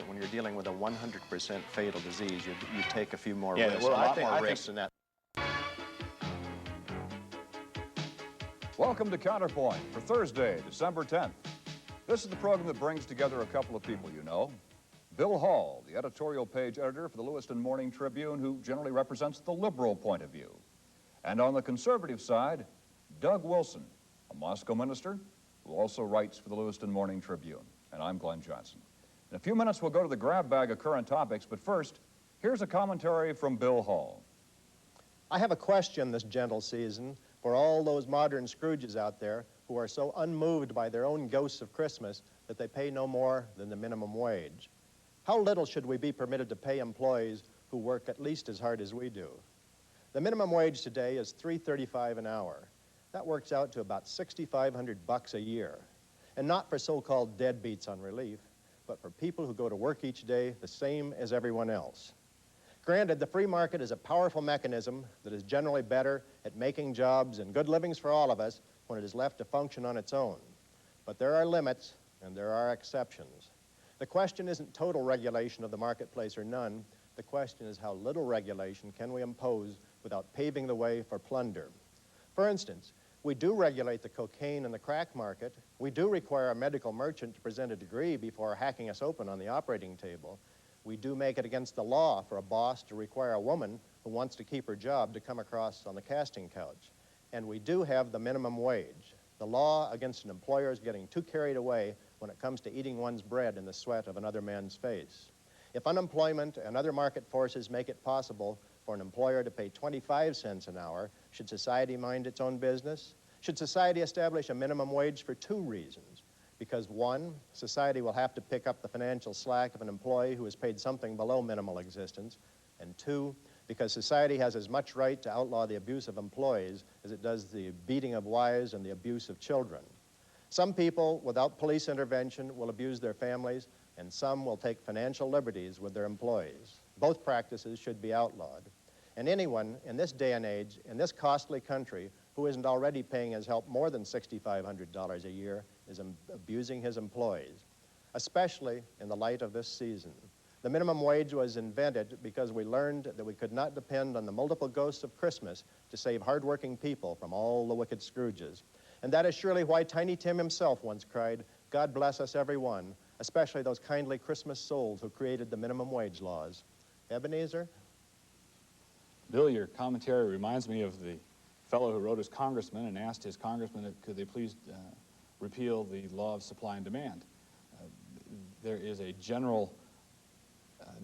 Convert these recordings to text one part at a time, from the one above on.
When you're dealing with a 100% fatal disease, you take a few more risks, well, a lot more risks than that. Welcome to Counterpoint for Thursday, December 10th. This is the program that brings together a couple of people you know. Bill Hall, the editorial page editor for the Lewiston Morning Tribune, who generally represents the liberal point of view. And on the conservative side, Doug Wilson, a Moscow minister who also writes for the Lewiston Morning Tribune. And I'm Glenn Johnson. In a few minutes, we'll go to the grab bag of current topics, but first, here's a commentary from Bill Hall. I have a question this gentle season for all those modern Scrooges out there who are so unmoved by their own ghosts of Christmas that they pay no more than the minimum wage. How little should we be permitted to pay employees who work at least as hard as we do? The minimum wage today is $3.35 an hour. That works out to about $6,500 a year. And not for so-called deadbeats on relief, but for people who go to work each day the same as everyone else. Granted, the free market is a powerful mechanism that is generally better at making jobs and good livings for all of us when it is left to function on its own. But there are limits and there are exceptions. The question isn't total regulation of the marketplace or none. The question is how little regulation can we impose without paving the way for plunder. For instance, we do regulate the cocaine and the crack market. We do require a medical merchant to present a degree before hacking us open on the operating table. We do make it against the law for a boss to require a woman who wants to keep her job to come across on the casting couch. And we do have the minimum wage, the law against an employer's getting too carried away when it comes to eating one's bread in the sweat of another man's face. If unemployment and other market forces make it possible for an employer to pay 25 cents an hour, should society mind its own business? Should society establish a minimum wage for two reasons? Because one, society will have to pick up the financial slack of an employee who is paid something below minimal existence, and two, because society has as much right to outlaw the abuse of employees as it does the beating of wives and the abuse of children. Some people, without police intervention, will abuse their families, and some will take financial liberties with their employees. Both practices should be outlawed. And anyone in this day and age, in this costly country, who isn't already paying his help more than $6,500 a year is abusing his employees, especially in the light of this season. The minimum wage was invented because we learned that we could not depend on the multiple ghosts of Christmas to save hardworking people from all the wicked Scrooges. And that is surely why Tiny Tim himself once cried, "God bless us every one, especially those kindly Christmas souls who created the minimum wage laws." Ebenezer? Bill, your commentary reminds me of the fellow who wrote his congressman and asked his congressman could they please repeal the law of supply and demand. There is a general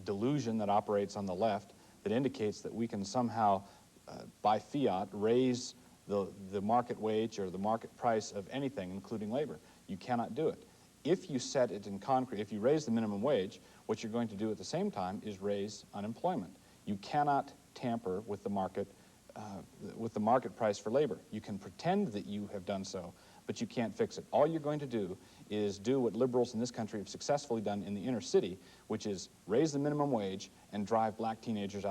delusion that operates on the left that indicates that we can somehow, by fiat, raise the market wage or the market price of anything, including labor. You cannot do it. If you set it in concrete, if you raise the minimum wage, what you're going to do at the same time is raise unemployment. You cannot tamper with the market price for labor. You can pretend that you have done so, but you can't fix it. All you're going to do is do what liberals in this country have successfully done in the inner city, which is raise the minimum wage and drive black teenagers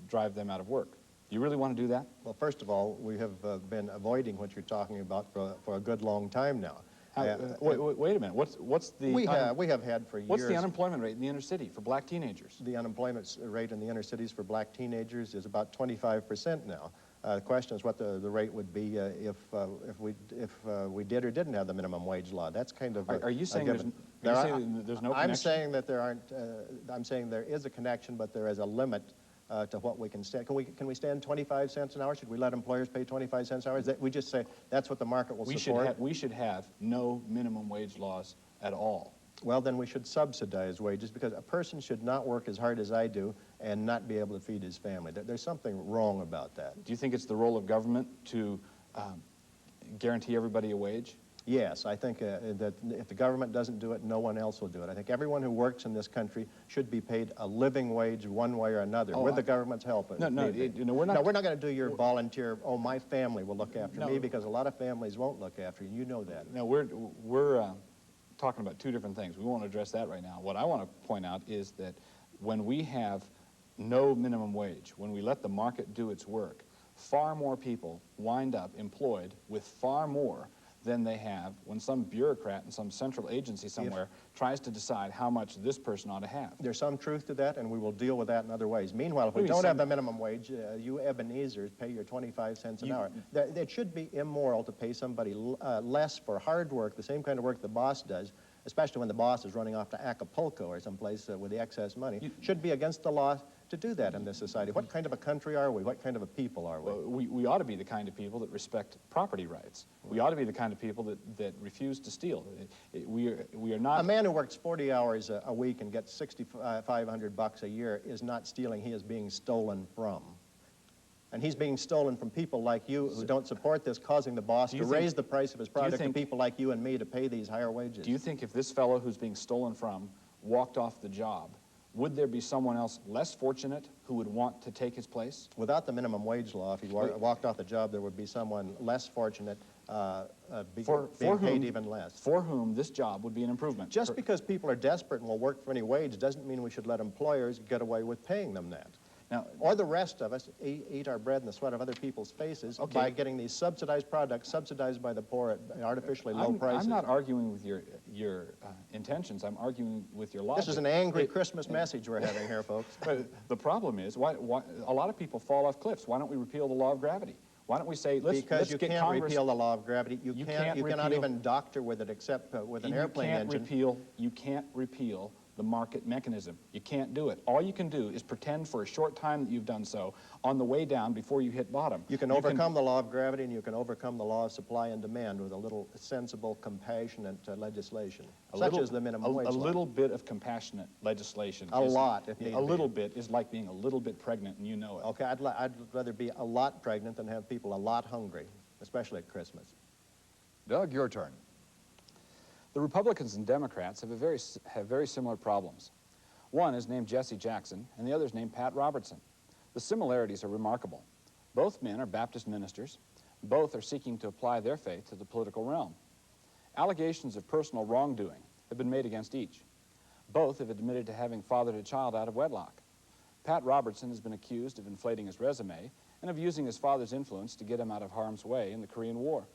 drive them out of work. Do you really want to do that? Well, first of all, we have been avoiding what you're talking about for a good long time now. Wait a minute. What's the... We have had for years... What's the unemployment rate in the inner city for black teenagers? The unemployment rate in the inner cities for black teenagers is about 25% now. The question is what the rate would be if we did or didn't have the minimum wage law. That's kind of Are you saying there's no connection? I'm saying that there aren't... I'm saying there is a connection, but there is a limit to what we can stand. Can we stand 25 cents an hour? Should we let employers pay 25 cents an hour? We just say that's what the market will support? We should have no minimum wage laws at all. Well, then we should subsidize wages, because a person should not work as hard as I do and not be able to feed his family. There's something wrong about that. Do you think it's the role of government to guarantee everybody a wage? Yes, I think that if the government doesn't do it, no one else will do it. I think everyone who works in this country should be paid a living wage one way or another, with the government's help. We're not going to do your volunteer, oh, my family will look after me, because a lot of families won't look after you. You know that. No, we're talking about two different things. We won't address that right now. What I want to point out is that when we have no minimum wage, when we let the market do its work, far more people wind up employed with far more than they have when some bureaucrat in some central agency somewhere tries to decide how much this person ought to have. There's some truth to that, and we will deal with that in other ways. Meanwhile, if we Maybe don't some- have the minimum wage, you Ebenezers pay your 25 cents an hour. It should be immoral to pay somebody less for hard work, the same kind of work the boss does, especially when the boss is running off to Acapulco or someplace with the excess money. Should be against the law to do that in this society. What kind of a country are we? What kind of a people are we? We ought to be the kind of people that respect property rights. We ought to be the kind of people that refuse to steal. We are not... A man who works 40 hours a week and gets $6,500 a year is not stealing, he is being stolen from. And he's being stolen from people like you who don't support this, causing the boss to raise the price of his product and people like you and me to pay these higher wages. Do you think if this fellow who's being stolen from walked off the job, would there be someone else less fortunate who would want to take his place? Without the minimum wage law, if he walked off the job, there would be someone less fortunate being paid even less. For whom this job would be an improvement. Just because people are desperate and will work for any wage doesn't mean we should let employers get away with paying them that. Now, or the rest of us eat our bread in the sweat of other people's faces by getting these subsidized products subsidized by the poor at artificially low prices. I'm not arguing with your intentions. I'm arguing with your logic. This is an angry Christmas message we're having here, folks. But the problem is, why a lot of people fall off cliffs. Why don't we repeal the law of gravity? Why don't we say, let's get Congress... Because you can't repeal the law of gravity. You cannot even doctor with it except with an airplane engine. You can't repeal the market mechanism. You can't do it. All you can do is pretend for a short time that you've done so on the way down before you hit bottom. You can overcome the law of gravity and you can overcome the law of supply and demand with a little sensible, compassionate legislation, such as the minimum wage law. A little bit of compassionate legislation. A lot, if need be. A little bit is like being a little bit pregnant, and you know it. Okay, I'd rather be a lot pregnant than have people a lot hungry, especially at Christmas. Doug, your turn. The Republicans and Democrats have very similar problems. One is named Jesse Jackson, and the other is named Pat Robertson. The similarities are remarkable. Both men are Baptist ministers. Both are seeking to apply their faith to the political realm. Allegations of personal wrongdoing have been made against each. Both have admitted to having fathered a child out of wedlock. Pat Robertson has been accused of inflating his resume and of using his father's influence to get him out of harm's way in the Korean War.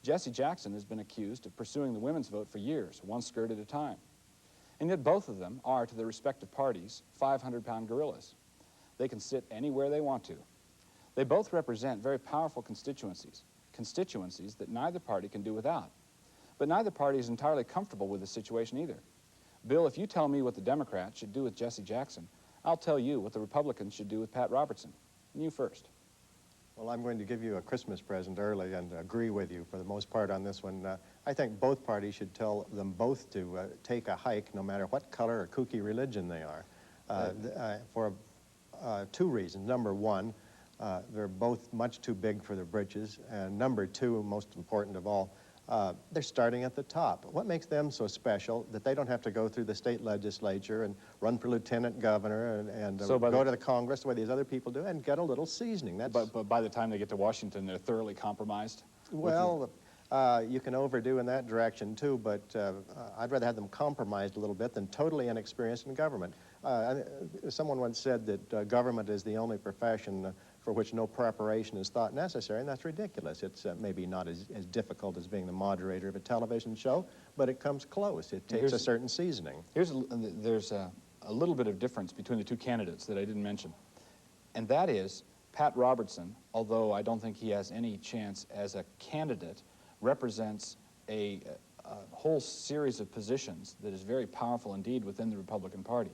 Jesse Jackson has been accused of pursuing the women's vote for years, one skirt at a time. And yet both of them are, to their respective parties, 500-pound gorillas. They can sit anywhere they want to. They both represent very powerful constituencies that neither party can do without. But neither party is entirely comfortable with the situation either. Bill, if you tell me what the Democrats should do with Jesse Jackson, I'll tell you what the Republicans should do with Pat Robertson. And you first. Well, I'm going to give you a Christmas present early and agree with you for the most part on this one. I think both parties should tell them both to take a hike no matter what color or kooky religion they are for two reasons. Number one, they're both much too big for their britches. And number two, most important of all, they're starting at the top. What makes them so special that they don't have to go through the state legislature and run for lieutenant governor and go to the Congress the way these other people do and get a little seasoning? But by the time they get to Washington, they're thoroughly compromised? Well, you can overdo in that direction too, but I'd rather have them compromised a little bit than totally inexperienced in government. Someone once said that government is the only profession for which no preparation is thought necessary, and that's ridiculous. It's maybe not as difficult as being the moderator of a television show, but it comes close. It takes a certain seasoning. There's a little bit of difference between the two candidates that I didn't mention, and that is Pat Robertson, although I don't think he has any chance as a candidate, represents a whole series of positions that is very powerful indeed within the Republican Party.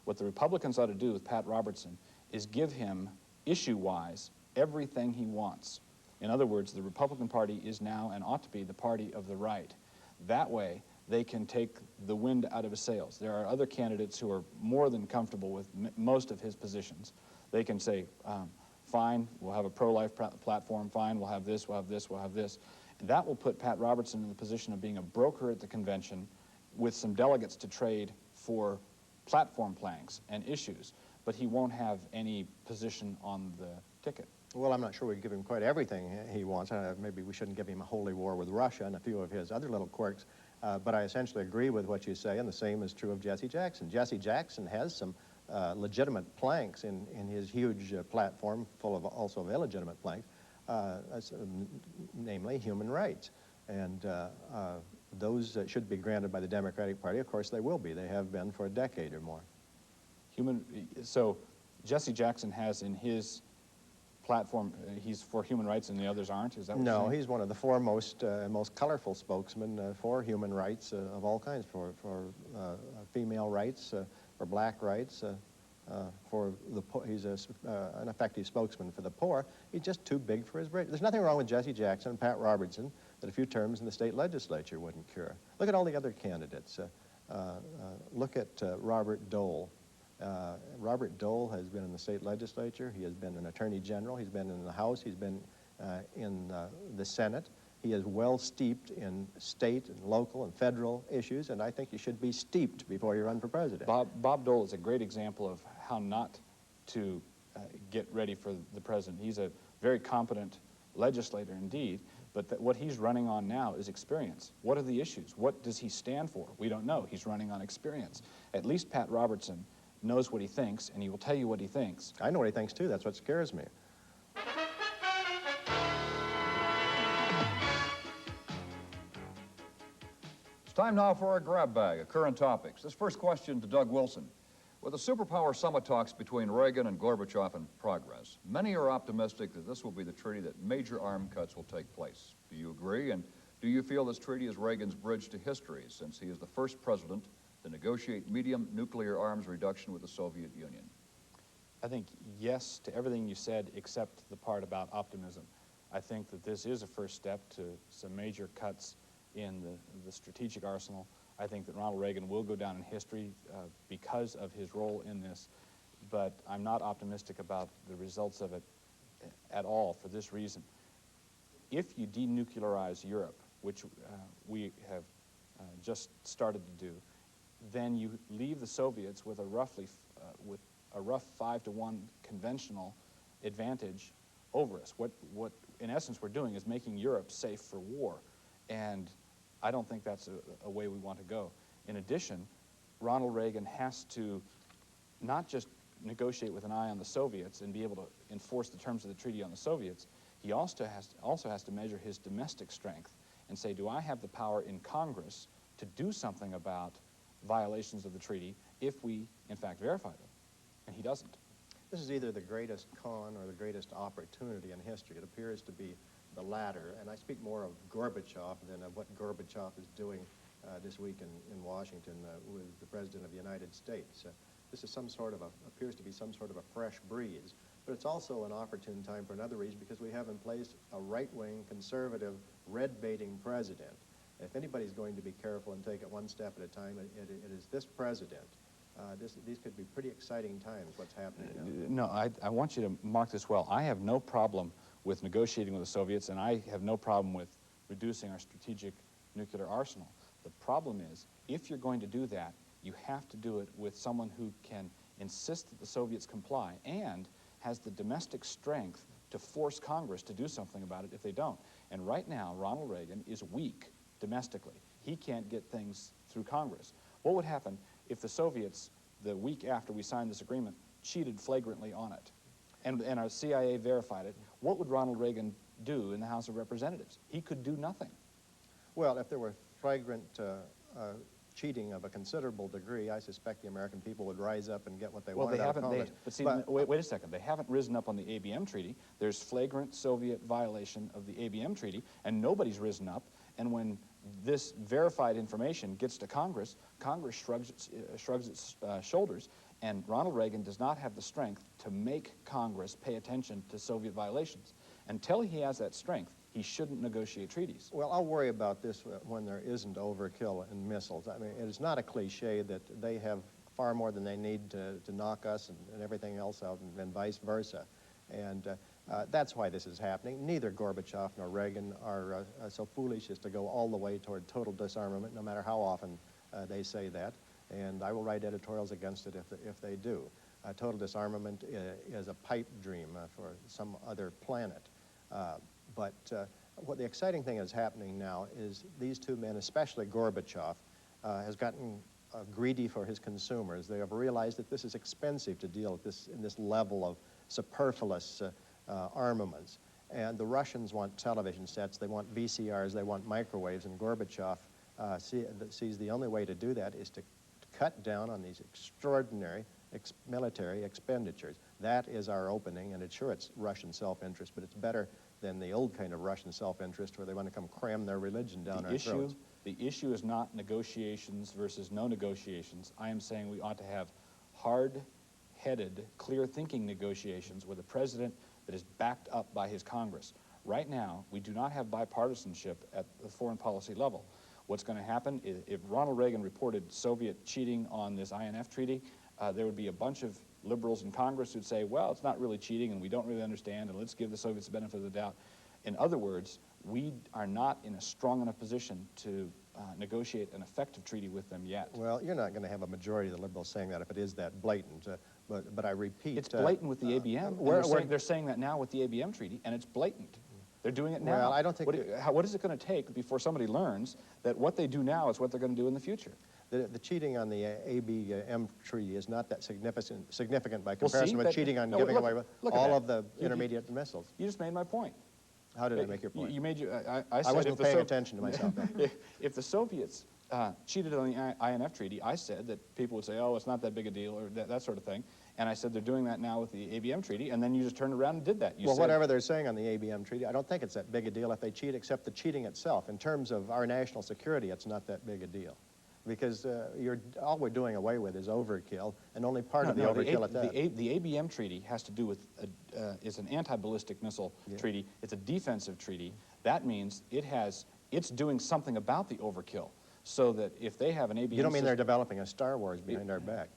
What the Republicans ought to do with Pat Robertson is give him, issue-wise, everything he wants. In other words, the Republican Party is now and ought to be the party of the right. That way, they can take the wind out of his sails. There are other candidates who are more than comfortable with most of his positions. They can say, fine, we'll have a pro-life platform, fine, we'll have this, we'll have this, we'll have this. And that will put Pat Robertson in the position of being a broker at the convention with some delegates to trade for platform planks and issues, but he won't have any position on the ticket. Well, I'm not sure we give him quite everything he wants. Maybe we shouldn't give him a holy war with Russia and a few of his other little quirks, but I essentially agree with what you say, and the same is true of Jesse Jackson. Jesse Jackson has some legitimate planks in his huge platform, full of also of illegitimate planks, namely human rights. And those should be granted by the Democratic Party. Of course, they will be. They have been for a decade or more. So Jesse Jackson has in his platform, he's for human rights and the others aren't? Is that what you're No, saying? he's one of the foremost and most colorful spokesmen for human rights of all kinds, for female rights, for black rights, he's an effective spokesman for the poor. He's just too big for his britches. There's nothing wrong with Jesse Jackson and Pat Robertson that a few terms in the state legislature wouldn't cure. Look at all the other candidates. Look at Robert Dole. Robert Dole has been in the state legislature. He has been an attorney general. He's been in the House. He's been in the Senate. He is well steeped in state and local and federal issues, and I think you should be steeped before you run for president. Bob Dole is a great example of how not to get ready for the president. He's a very competent legislator indeed, but what he's running on now is experience. What are the issues? What does he stand for? We don't know. He's running on experience. At least Pat Robertson knows what he thinks, and he will tell you what he thinks. I know what he thinks, too. That's what scares me. It's time now for our grab bag of current topics. This first question to Doug Wilson. With the superpower summit talks between Reagan and Gorbachev in progress, many are optimistic that this will be the treaty that major arm cuts will take place. Do you agree? And do you feel this treaty is Reagan's bridge to history, since he is the first president to negotiate medium nuclear arms reduction with the Soviet Union? I think yes to everything you said except the part about optimism. I think that this is a first step to some major cuts in the strategic arsenal. I think that Ronald Reagan will go down in history because of his role in this, but I'm not optimistic about the results of it at all for this reason. If you denuclearize Europe, which we have just started to do, then you leave the Soviets with a rough 5-to-1 conventional advantage over us. What in essence we're doing is making Europe safe for war, and I don't think that's a way we want to go. In addition, Ronald Reagan has to not just negotiate with an eye on the Soviets and be able to enforce the terms of the treaty on the Soviets. He also has to measure his domestic strength and say, do I have the power in Congress to do something about violations of the treaty if we, in fact, verify them? And he doesn't. This is either the greatest con or the greatest opportunity in history. It appears to be the latter, and I speak more of Gorbachev than of what Gorbachev is doing this week in Washington with the President of the United States. This is appears to be some sort of a fresh breeze, but it's also an opportune time for another reason, because we have in place a right-wing, conservative, red-baiting president. If anybody's going to be careful and take it one step at a time, it is this president. These could be pretty exciting times, what's happening now. No, I want you to mark this well. I have no problem with negotiating with the Soviets, and I have no problem with reducing our strategic nuclear arsenal. The problem is, if you're going to do that, you have to do it with someone who can insist that the Soviets comply and has the domestic strength to force Congress to do something about it if they don't. And right now, Ronald Reagan is weak domestically. He can't get things through Congress. What would happen if the Soviets, the week after we signed this agreement, cheated flagrantly on it, and our CIA verified it? What would Ronald Reagan do in the House of Representatives? He could do nothing. Well, if there were flagrant cheating of a considerable degree, I suspect the American people would rise up and get what they wanted out of Congress. But see, wait a second. They haven't risen up on the ABM treaty. There's flagrant Soviet violation of the ABM treaty, and nobody's risen up. And when this verified information gets to Congress, Congress shrugs its shoulders, and Ronald Reagan does not have the strength to make Congress pay attention to Soviet violations. Until he has that strength, he shouldn't negotiate treaties. Well, I'll worry about this when there isn't overkill in missiles. I mean, it is not a cliche that they have far more than they need to knock us and everything else out, and vice versa. And that's why this is happening. Neither Gorbachev nor Reagan are so foolish as to go all the way toward total disarmament, no matter how often they say that. And I will write editorials against it if they do. Total disarmament is a pipe dream for some other planet. But what the exciting thing is happening now is these two men, especially Gorbachev, has gotten greedy for his consumers. They have realized that this is expensive to deal with in this level of superfluous armaments. And the Russians want television sets, they want VCRs, they want microwaves, and Gorbachev sees the only way to do that is to cut down on these extraordinary military expenditures. That is our opening, and it's Russian self-interest, but it's better than the old kind of Russian self-interest where they want to come cram their religion down our throats. The issue is not negotiations versus no negotiations. I am saying we ought to have hard-headed, clear-thinking negotiations with a president that is backed up by his Congress. Right now, we do not have bipartisanship at the foreign policy level. What's going to happen is if Ronald Reagan reported Soviet cheating on this INF treaty, there would be a bunch of liberals in Congress who'd say, well, it's not really cheating and we don't really understand and let's give the Soviets the benefit of the doubt. In other words, we are not in a strong enough position to negotiate an effective treaty with them yet. Well, you're not going to have a majority of the liberals saying that if it is that blatant, but I repeat... It's blatant with the ABM. They're saying that now with the ABM treaty, and it's blatant. They're doing it now. Well, I don't think... What is it going to take before somebody learns that what they do now is what they're going to do in the future? The cheating on the ABM treaty is not that significant by comparison with cheating on giving away all of the intermediate missiles. You just made my point. How did I make your point? You made your... I wasn't paying attention to myself. If the Soviets cheated on the INF treaty, I said that people would say, oh, it's not that big a deal, or that sort of thing. And I said they're doing that now with the ABM treaty, and then you just turned around and did that. Well, whatever they're saying on the ABM treaty, I don't think it's that big a deal if they cheat, except the cheating itself. In terms of our national security, it's not that big a deal. Because all we're doing away with is overkill, and only part of the overkill at that. The ABM treaty has to do with, is an anti-ballistic missile treaty. It's a defensive treaty. That means it's doing something about the overkill, so that if they have an ABM You don't mean they're developing a Star Wars behind our back?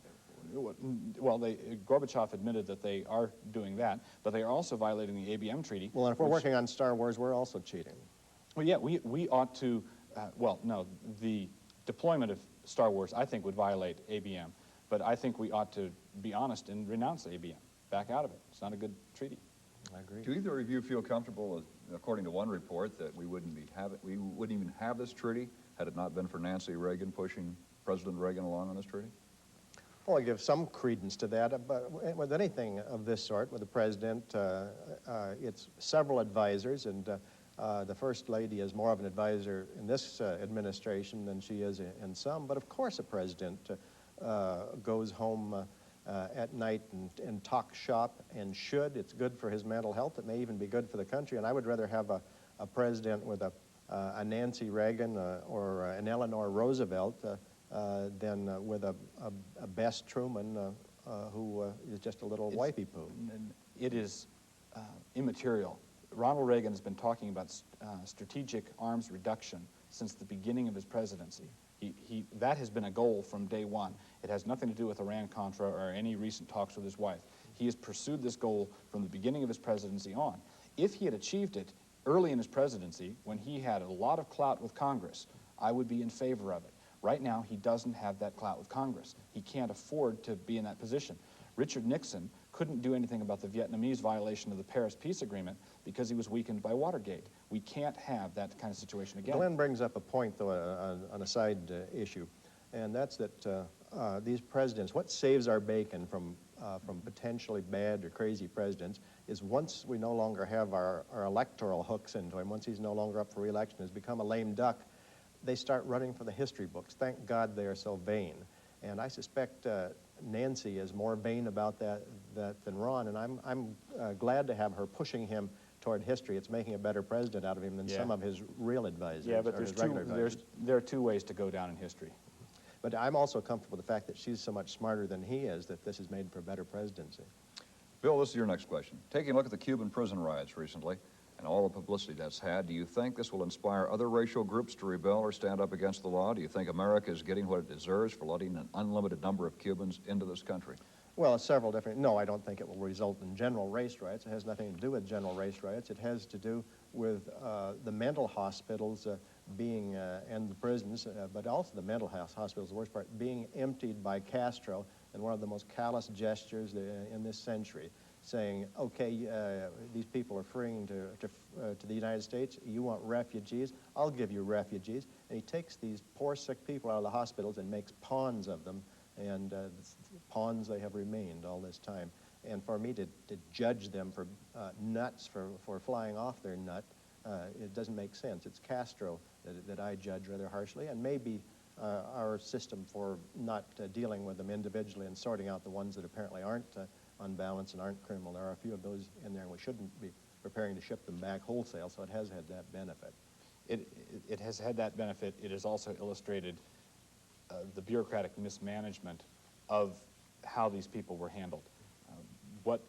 Well, Gorbachev admitted that they are doing that, but they are also violating the ABM treaty. Well, and if we're working on Star Wars, we're also cheating. Well, yeah, we ought to, well, no, the deployment of Star Wars, I think, would violate ABM, but I think we ought to be honest and renounce ABM, back out of it. It's not a good treaty. I agree. Do either of you feel comfortable, according to one report, that we wouldn't even have this treaty had it not been for Nancy Reagan pushing President Reagan along on this treaty? Well, I give some credence to that, but with anything of this sort, with the president, it's several advisors, and the First Lady is more of an advisor in this administration than she is in some. But of course a president goes home at night and talks shop, and should. It's good for his mental health. It may even be good for the country. And I would rather have a president with a Nancy Reagan or an Eleanor Roosevelt than with a Bess Truman who is just a little wifey poo. It is immaterial. Ronald Reagan has been talking about strategic arms reduction since the beginning of his presidency. That has been a goal from day one. It has nothing to do with Iran-Contra or any recent talks with his wife. He has pursued this goal from the beginning of his presidency on. If he had achieved it early in his presidency, when he had a lot of clout with Congress, I would be in favor of it. Right now, he doesn't have that clout with Congress. He can't afford to be in that position. Richard Nixon couldn't do anything about the Vietnamese violation of the Paris Peace Agreement because he was weakened by Watergate. We can't have that kind of situation again. Glenn brings up a point, though, on a side issue, and that's that these presidents, what saves our bacon from potentially bad or crazy presidents is once we no longer have our electoral hooks into him, once he's no longer up for re-election, has become a lame duck, they start running for the history books. Thank God they are so vain. And I suspect Nancy is more vain about that than Ron, and I'm glad to have her pushing him toward history. It's making a better president out of him than some of his real advisors. Yeah, but there are two ways to go down in history. But I'm also comfortable with the fact that she's so much smarter than he is that this is made for a better presidency. Bill, this is your next question. Taking a look at the Cuban prison riots recently and all the publicity that's had, do you think this will inspire other racial groups to rebel or stand up against the law? Do you think America is getting what it deserves for letting an unlimited number of Cubans into this country? Well, several different... No, I don't think it will result in general race riots. It has nothing to do with general race riots. It has to do with the mental hospitals being, and the prisons, but also the mental hospitals, the worst part, being emptied by Castro in one of the most callous gestures in this century, saying, okay, these people are freeing to the United States. You want refugees? I'll give you refugees. And he takes these poor, sick people out of the hospitals and makes pawns of them, and pawns they have remained all this time. And for me to judge them for nuts, for flying off their nut, it doesn't make sense. It's Castro that I judge rather harshly, and maybe our system for not dealing with them individually and sorting out the ones that apparently aren't unbalanced and aren't criminal. There are a few of those in there, and we shouldn't be preparing to ship them back wholesale, so it has had that benefit. It has had that benefit. It has also illustrated the bureaucratic mismanagement of how these people were handled. What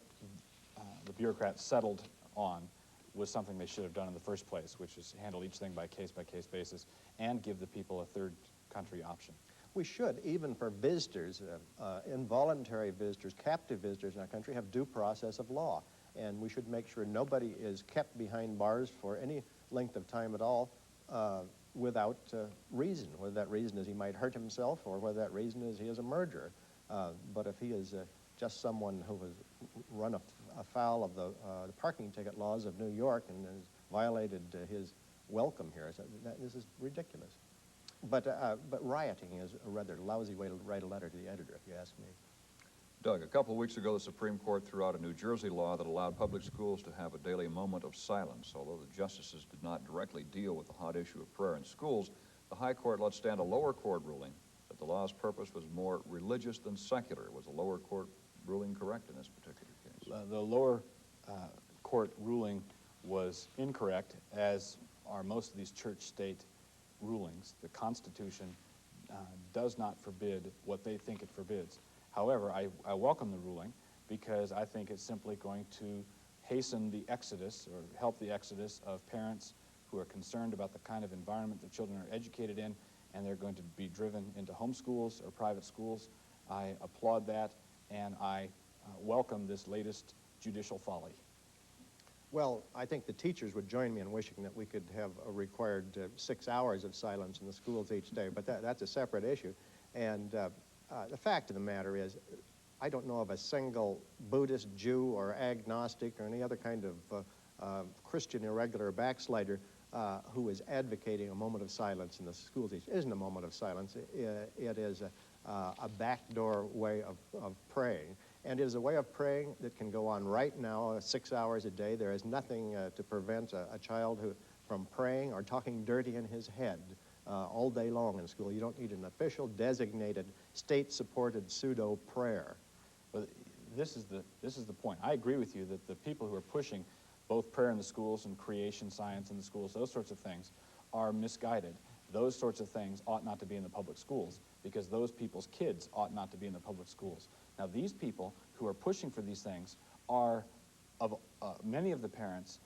the bureaucrats settled on was something they should have done in the first place, which is handle each thing by case basis and give the people a third country option. We should, even for visitors, involuntary visitors, captive visitors in our country, have due process of law. And we should make sure nobody is kept behind bars for any length of time at all without reason, whether that reason is he might hurt himself or whether that reason is he is a murderer. But if he is just someone who has run afoul of the parking ticket laws of New York and has violated his welcome here, this is ridiculous. But rioting is a rather lousy way to write a letter to the editor, if you ask me. Doug, a couple of weeks ago, the Supreme Court threw out a New Jersey law that allowed public schools to have a daily moment of silence. Although the justices did not directly deal with the hot issue of prayer in schools, the High Court let stand a lower court ruling that the law's purpose was more religious than secular. Was the lower court ruling correct in this particular case? The lower court ruling was incorrect, as are most of these church-state rulings. The Constitution does not forbid what they think it forbids. However, I welcome the ruling because I think it's simply going to hasten the exodus or help the exodus of parents who are concerned about the kind of environment their children are educated in, and they're going to be driven into homeschools or private schools. I applaud that, and I welcome this latest judicial folly. Well, I think the teachers would join me in wishing that we could have a required 6 hours of silence in the schools each day, but that's a separate issue. And the fact of the matter is, I don't know of a single Buddhist, Jew, or agnostic, or any other kind of Christian irregular backslider who is advocating a moment of silence in the schools. It isn't a moment of silence. It is a backdoor way of praying. And it is a way of praying that can go on right now, 6 hours a day. There is nothing to prevent a child from praying or talking dirty in his head all day long in school. You don't need an official, designated, state-supported pseudo-prayer. But this is the point. I agree with you that the people who are pushing both prayer in the schools and creation science in the schools, those sorts of things, are misguided. Those sorts of things ought not to be in the public schools because those people's kids ought not to be in the public schools. Now, these people who are pushing for these things are, many of the parents,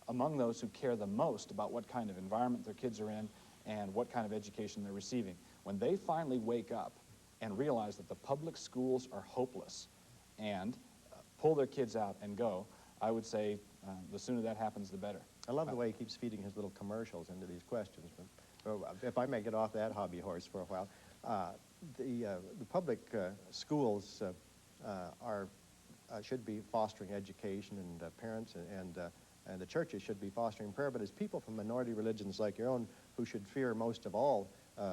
among those who care the most about what kind of environment their kids are in and what kind of education they're receiving. When they finally wake up and realize that the public schools are hopeless and pull their kids out and go, I would say the sooner that happens, the better. I love the way he keeps feeding his little commercials into these questions. But if I may get off that hobby horse for a while, the public schools should be fostering education, and parents and the churches should be fostering prayer. But as people from minority religions like your own, who should fear most of all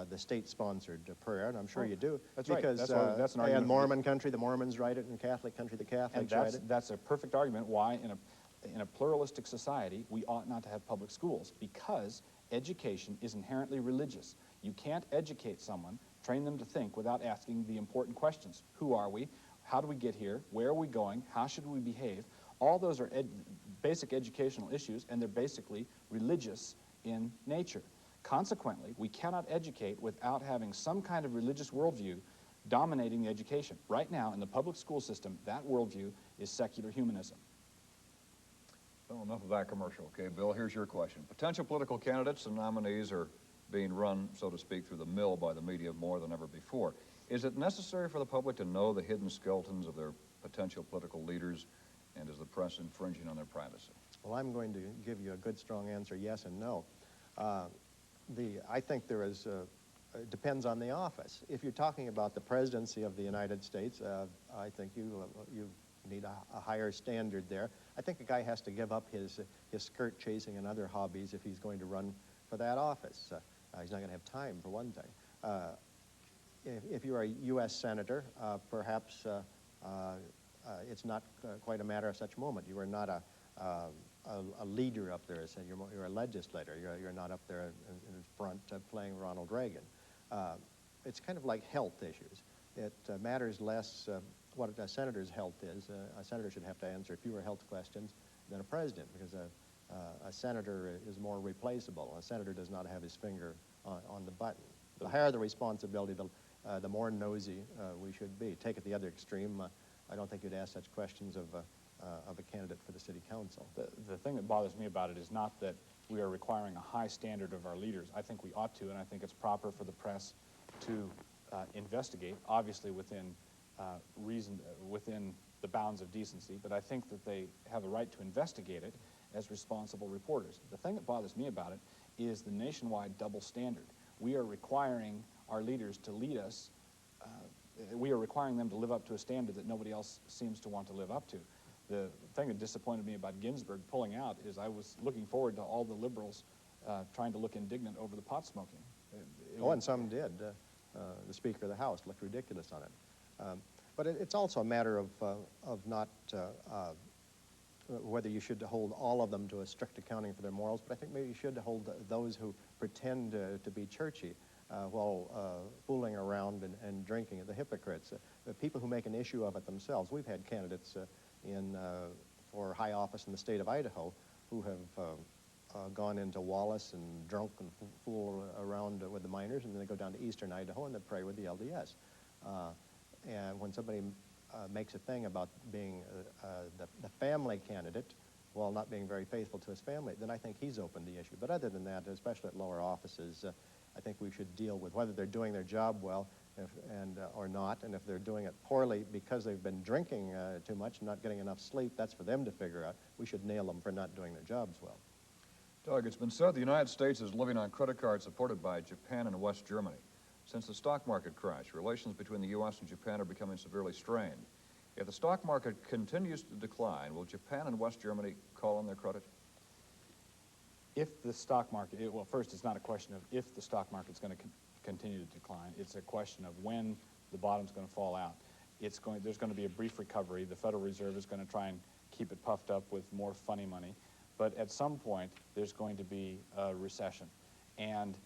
the state-sponsored prayer, and I'm sure you do. That's because, right. That's an argument. In Mormon country, the Mormons write it. In Catholic country, the Catholics write it. That's a perfect argument why in a pluralistic society we ought not to have public schools, because education is inherently religious. You can't educate someone, train them to think without asking the important questions. Who are we? How do we get here? Where are we going? How should we behave? All those are basic educational issues, and they're basically religious in nature. Consequently, we cannot educate without having some kind of religious worldview dominating the education. Right now, in the public school system, that worldview is secular humanism. Well, enough of that commercial. Okay, Bill, here's your question. Potential political candidates and nominees are being run, so to speak, through the mill by the media more than ever before. Is it necessary for the public to know the hidden skeletons of their potential political leaders, and is the press infringing on their privacy? Well, I'm going to give you a good, strong answer, yes and no. I think there is, it depends on the office. If you're talking about the presidency of the United States, I think you need a higher standard there. I think a guy has to give up his skirt chasing and other hobbies if he's going to run for that office. He's not going to have time, for one thing. If you're a U.S. senator, perhaps it's not quite a matter of such moment. You are not a leader up there, as you're a legislator. You're not up there in front playing Ronald Reagan. It's kind of like health issues. It matters less what a senator's health is. A senator should have to answer fewer health questions than a president, because a senator is more replaceable. A senator does not have his finger on the button. The higher the responsibility, the more nosy we should be. Take it the other extreme. I don't think you'd ask such questions of a candidate for the city council. The thing that bothers me about it is not that we are requiring a high standard of our leaders. I think we ought to, and I think it's proper for the press to investigate, obviously within reason, within the bounds of decency, but I think that they have a right to investigate it as responsible reporters. The thing that bothers me about it is the nationwide double standard. We are requiring our leaders to lead us. We are requiring them to live up to a standard that nobody else seems to want to live up to. The thing that disappointed me about Ginsburg pulling out is I was looking forward to all the liberals trying to look indignant over the pot smoking. And some did. The Speaker of the House looked ridiculous on it. But it's also a matter of not whether you should hold all of them to a strict accounting for their morals, but I think maybe you should hold those who pretend to be churchy while fooling around and drinking, the hypocrites, the people who make an issue of it themselves. We've had candidates for high office in the state of Idaho who have gone into Wallace and drunk and fool around with the miners, and then they go down to eastern Idaho and they pray with the LDS. And when somebody makes a thing about being the family candidate while not being very faithful to his family, then I think he's opened the issue. But other than that, especially at lower offices, I think we should deal with whether they're doing their job well or not, and if they're doing it poorly because they've been drinking too much and not getting enough sleep, that's for them to figure out. We should nail them for not doing their jobs well. Doug, it's been said the United States is living on credit cards supported by Japan and West Germany. Since the stock market crash, relations between the U.S. and Japan are becoming severely strained. If the stock market continues to decline, will Japan and West Germany call on their credit? If the stock market, well, first, it's not a question of if the stock market's going to continue to decline. It's a question of when the bottom's going to fall out. There's going to be a brief recovery. The Federal Reserve is going to try and keep it puffed up with more funny money. But at some point, there's going to be a recession. And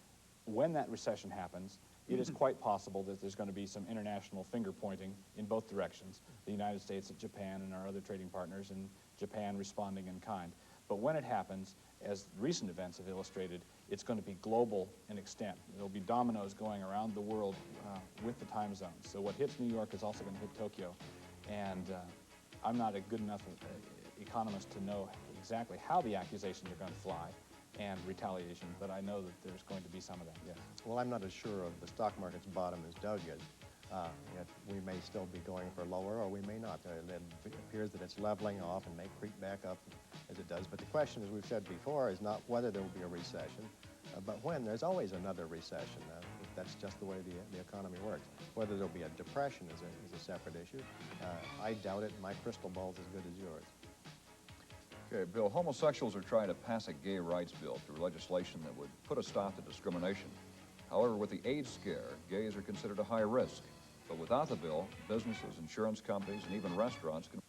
when that recession happens, it is quite possible that there's going to be some international finger-pointing in both directions, the United States at Japan and our other trading partners, and Japan responding in kind. But when it happens, as recent events have illustrated, it's going to be global in extent. There'll be dominoes going around the world with the time zones. So what hits New York is also going to hit Tokyo. And I'm not a good enough economist to know exactly how the accusations are going to fly and retaliation, but I know that there's going to be some of that, yes. Well, I'm not as sure of the stock market's bottom as Doug is. Yet we may still be going for lower, or we may not. It appears that it's leveling off and may creep back up as it does. But the question, as we've said before, is not whether there will be a recession, but when. There's always another recession. That's just the way the economy works. Whether there'll be a depression is a separate issue. I doubt it. My crystal ball's as good as yours. Okay, Bill, homosexuals are trying to pass a gay rights bill through legislation that would put a stop to discrimination. However, with the AIDS scare, gays are considered a high risk. But without the bill, businesses, insurance companies, and even restaurants can...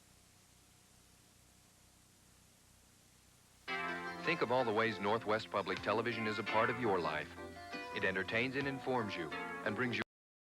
Think of all the ways Northwest Public Television is a part of your life. It entertains and informs you and brings you